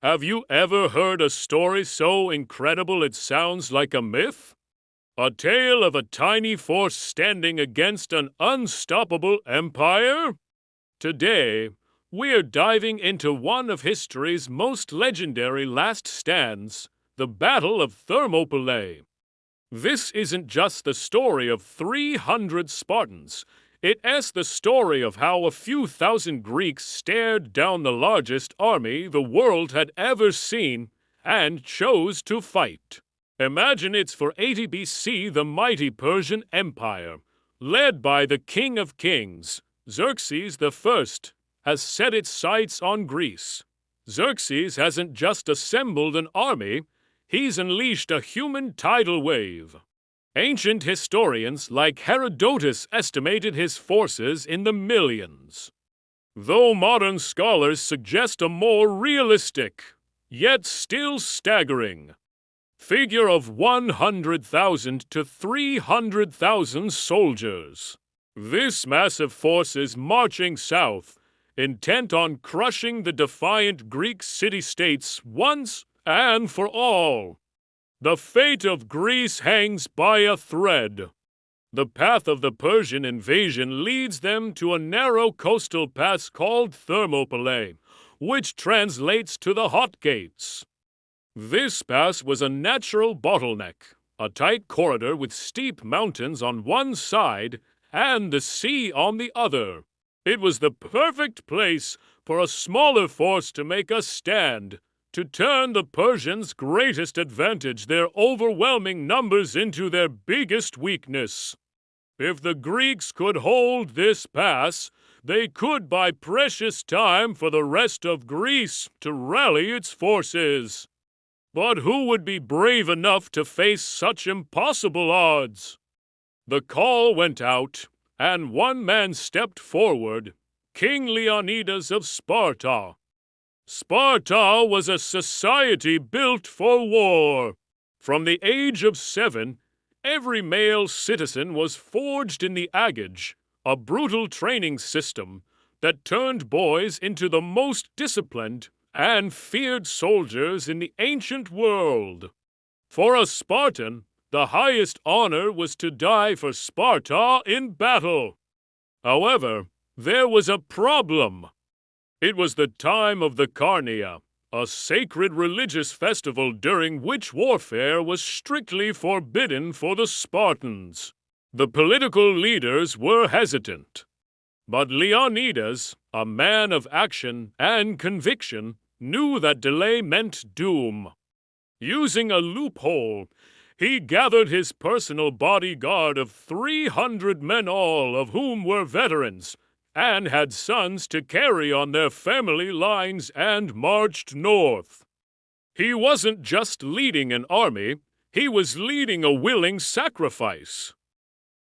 Have you ever heard a story so incredible it sounds like a myth? A tale of a tiny force standing against an unstoppable empire? Today, we're diving into one of history's most legendary last stands, the Battle of Thermopylae. This isn't just the story of 300 Spartans. It's the story of how a few thousand Greeks stared down the largest army the world had ever seen and chose to fight. Imagine it's 480 BC the mighty Persian Empire, led by the King of Kings, Xerxes I, has set its sights on Greece. Xerxes hasn't just assembled an army, he's unleashed a human tidal wave. Ancient historians like Herodotus estimated his forces in the millions, though modern scholars suggest a more realistic, yet still staggering, figure of 100,000 to 300,000 soldiers. This massive force is marching south, intent on crushing the defiant Greek city-states once and for all. The fate of Greece hangs by a thread. The path of the Persian invasion leads them to a narrow coastal pass called Thermopylae, which translates to the Hot Gates. This pass was a natural bottleneck, a tight corridor with steep mountains on one side and the sea on the other. It was the perfect place for a smaller force to make a stand, to turn the Persians' greatest advantage, their overwhelming numbers, into their biggest weakness. If the Greeks could hold this pass, they could buy precious time for the rest of Greece to rally its forces. But who would be brave enough to face such impossible odds? The call went out, and one man stepped forward, King Leonidas of Sparta. Sparta was a society built for war. From the age of 7, every male citizen was forged in the agage, a brutal training system that turned boys into the most disciplined and feared soldiers in the ancient world. For a Spartan, the highest honor was to die for Sparta in battle. However, there was a problem. It was the time of the Carnia, a sacred religious festival during which warfare was strictly forbidden for the Spartans. The political leaders were hesitant, but Leonidas, a man of action and conviction, knew that delay meant doom. Using a loophole, he gathered his personal bodyguard of 300 men, all of whom were veterans, and had sons to carry on their family lines, and marched north. He wasn't just leading an army, he was leading a willing sacrifice.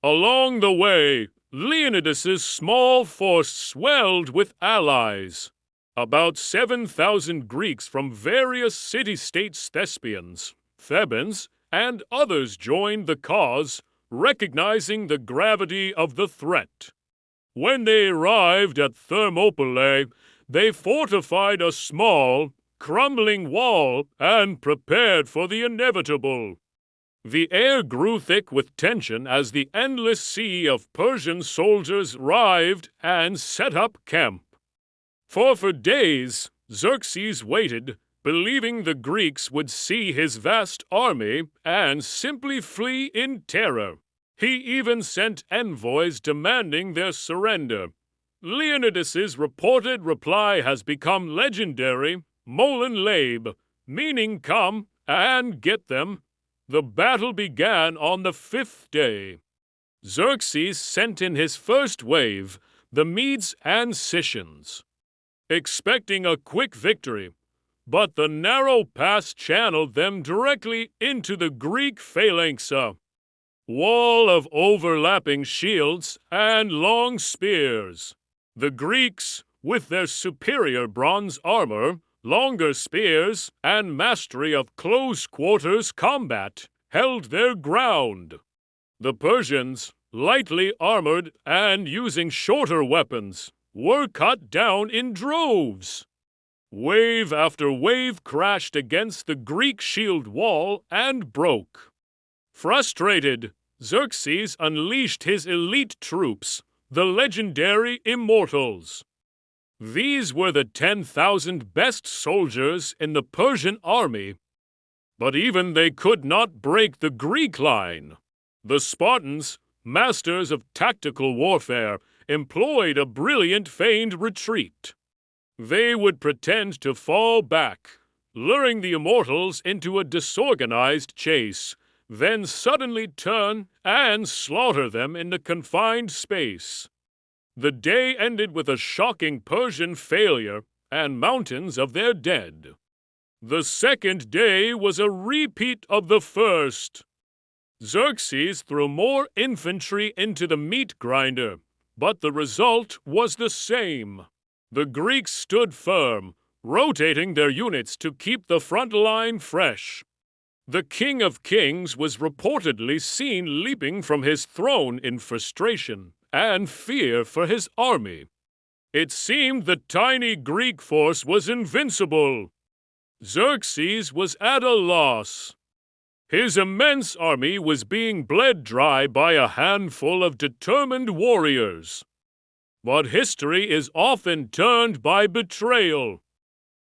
Along the way, Leonidas's small force swelled with allies. About 7,000 Greeks from various city-states, Thespians, Thebans, and others joined the cause, recognizing the gravity of the threat. When they arrived at Thermopylae, they fortified a small, crumbling wall and prepared for the inevitable. The air grew thick with tension as the endless sea of Persian soldiers arrived and set up camp. For days, Xerxes waited, believing the Greeks would see his vast army and simply flee in terror. He even sent envoys demanding their surrender. Leonidas's reported reply has become legendary, Molen Labe, meaning come and get them. The battle began on the 5th day. Xerxes sent in his first wave, the Medes and Scythians, expecting a quick victory, but the narrow pass channeled them directly into the Greek phalanxa. Wall of overlapping shields and long spears. The Greeks, with their superior bronze armor, longer spears, and mastery of close-quarters combat, held their ground. The Persians, lightly armored and using shorter weapons, were cut down in droves. Wave after wave crashed against the Greek shield wall and broke. Frustrated, Xerxes unleashed his elite troops, the legendary Immortals. These were the 10,000 best soldiers in the Persian army. But even they could not break the Greek line. The Spartans, masters of tactical warfare, employed a brilliant feigned retreat. They would pretend to fall back, luring the Immortals into a disorganized chase, then suddenly turn and slaughter them in the confined space. The day ended with a shocking Persian failure and mountains of their dead. The second day was a repeat of the first. Xerxes threw more infantry into the meat grinder, but the result was the same. The Greeks stood firm, rotating their units to keep the front line fresh. The King of Kings was reportedly seen leaping from his throne in frustration and fear for his army. It seemed the tiny Greek force was invincible. Xerxes was at a loss. His immense army was being bled dry by a handful of determined warriors. But history is often turned by betrayal.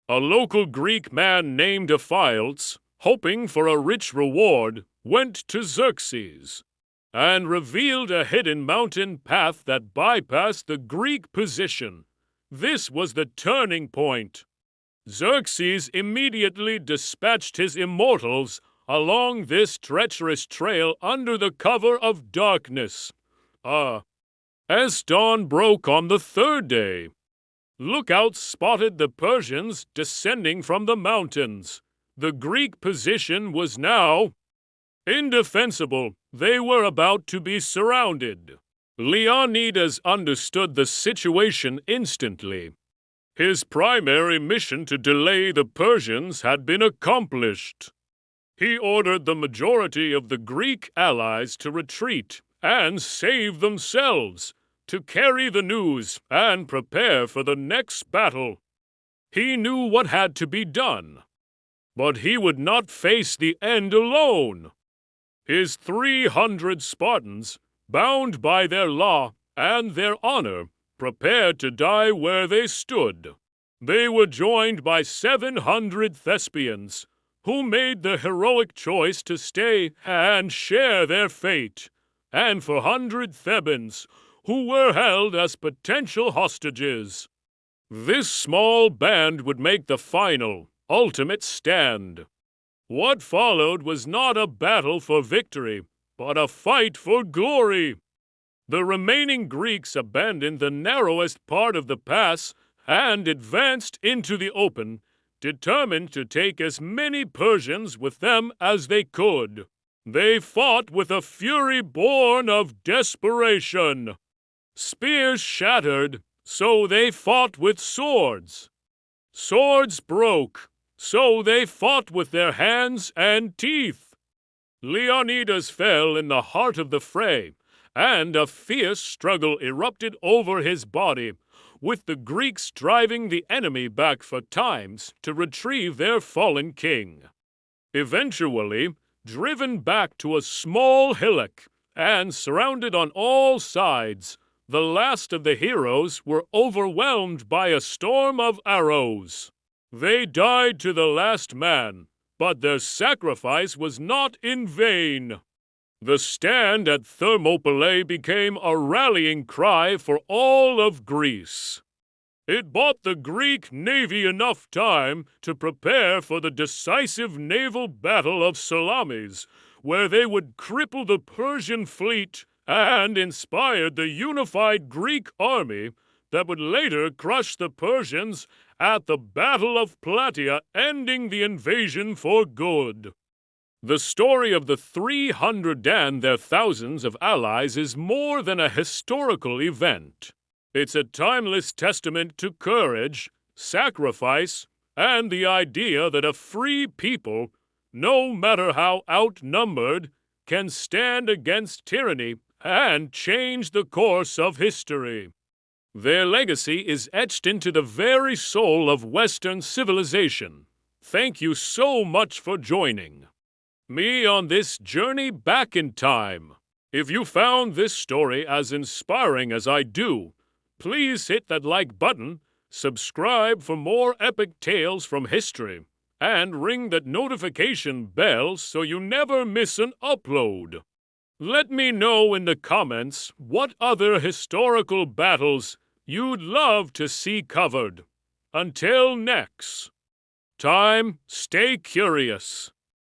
A local Greek man named Ephialtes, hoping for a rich reward, went to Xerxes and revealed a hidden mountain path that bypassed the Greek position. This was the turning point. Xerxes immediately dispatched his Immortals along this treacherous trail under the cover of darkness. As dawn broke on the third day, lookouts spotted the Persians descending from the mountains. The Greek position was now indefensible. They were about to be surrounded. Leonidas understood the situation instantly. His primary mission to delay the Persians had been accomplished. He ordered the majority of the Greek allies to retreat and save themselves, to carry the news and prepare for the next battle. He knew what had to be done. But he would not face the end alone. His 300 Spartans, bound by their law and their honor, prepared to die where they stood. They were joined by 700 Thespians, who made the heroic choice to stay and share their fate, and 400 Thebans, who were held as potential hostages. This small band would make the final, ultimate stand. What followed was not a battle for victory, but a fight for glory. The remaining Greeks abandoned the narrowest part of the pass and advanced into the open, determined to take as many Persians with them as they could. They fought with a fury born of desperation. Spears shattered, so they fought with swords. Swords broke, so they fought with their hands and teeth. Leonidas fell in the heart of the fray, and a fierce struggle erupted over his body, with the Greeks driving the enemy back for times to retrieve their fallen king. Eventually, driven back to a small hillock and surrounded on all sides, the last of the heroes were overwhelmed by a storm of arrows. They died to the last man, but their sacrifice was not in vain. The stand at Thermopylae became a rallying cry for all of Greece. It bought the Greek navy enough time to prepare for the decisive naval battle of Salamis, where they would cripple the Persian fleet and inspired the unified Greek army that would later crush the Persians at the Battle of Plataea, ending the invasion for good. The story of the 300 and their thousands of allies is more than a historical event. It's a timeless testament to courage, sacrifice, and the idea that a free people, no matter how outnumbered, can stand against tyranny and change the course of history. Their legacy is etched into the very soul of Western civilization. Thank you so much for joining me on this journey back in time. If you found this story as inspiring as I do, please hit that like button, subscribe for more epic tales from history, and ring that notification bell so you never miss an upload. Let me know in the comments what other historical battles you'd love to see covered. Until next time, stay curious.